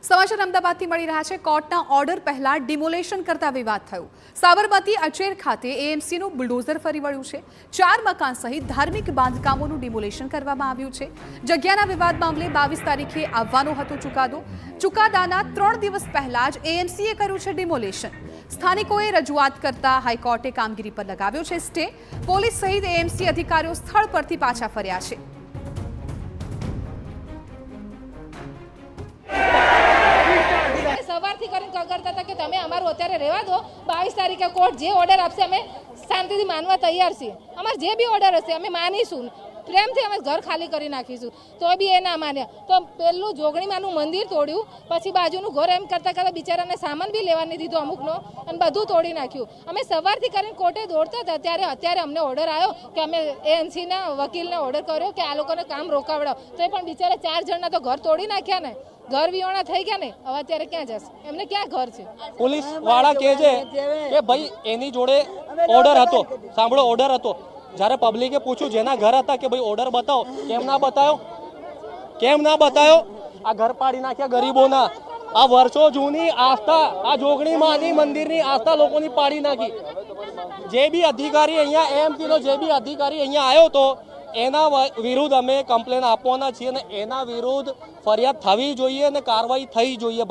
સમાચાર અમદાવાદથી મળી રહ્યા છે। કોર્ટના ઓર્ડર પહેલા ડિમોલેશન કરતા વિવાદ થયો। સાબરમતી અચેર ખાતે એએમસીનું બુલડોઝર ફરી વળ્યું છે। 4 મકાન સહિત ધાર્મિક બાંધકામોનું ડિમોલેશન કરવામાં આવ્યું છે। જગ્યાના વિવાદ મામલે 22 તારીખે આવવાનો હતો ચુકાદો। ચુકાદાના 3 દિવસ પહેલા જ એએમસીએ કર્યું છે ડિમોલેશન। સ્થાનિકોએ રજૂઆત કરતા હાઈકોર્ટે કામગીરી પર લગાવ્યો છે સ્ટે। પોલીસ સહિત એએમસી અધિકારીઓ સ્થળ પરથી પાછા ફર્યા છે। સવારથી કરીને કરતા હતા કે તમે અમારું અત્યારે રહેવા દો। 22 તારીખે કોર્ટ જે ઓર્ડર આપશે અમે શાંતિથી માનવા તૈયાર છીએ। અમારે જે બી ઓર્ડર હશે અમે માનીશું, પ્રેમથી અમે ઘર ખાલી કરી નાખીશું। તો બી એ ના માન્યા તો પેલું જોગણીમાનું મંદિર તોડ્યું, પછી બાજુનું ઘર એમ કરતા બિચારાને સામાન બી લેવા નહીં દીધો અમુકનો, અને બધું તોડી નાખ્યું। અમે સવારથી કરીને કોર્ટે દોડતા હતા ત્યારે અત્યારે અમને ઓર્ડર આવ્યો કે અમે એએમસીના વકીલને ઓર્ડર કર્યો કે આ લોકોને કામ રોકાવડાવો। તો એ પણ બિચારા 4 જણના તો ઘર તોડી નાખ્યા ને, ઘર વિહોણા થઈ ગયા ને। હવે અત્યારે ક્યાં જશે? એમને ક્યાં ઘર છે? પોલીસ વાળા કહે છે કે ભાઈ એની જોડે ઓર્ડર હતો, સાંભળો ઓર્ડર હતો। જ્યારે પબ્લિકે પૂછ્યું જેના ઘર હતા કે ભાઈ ઓર્ડર બતાવો, કેમ ના બતાવ્યો? કેમ ના બતાવ્યો? આ ઘર પાડી નાખ્યા ગરીબોના। આ વર્ષો જૂની આસ્થા, આ જોગણી માની મંદિરની આસ્થા લોકોની પાડી નાખી। જે બી અધિકારી અહીંયા એએમસીનો જે બી અધિકારી અહીંયા આવ્યો હતો એના વિરુદ્ધ અમે કમ્પ્લેન આપવાના છીએ અને એના વિરુદ્ધ ફરિયાદ થવી જોઈએ અને કાર્યવાહી થઈ જોઈએ।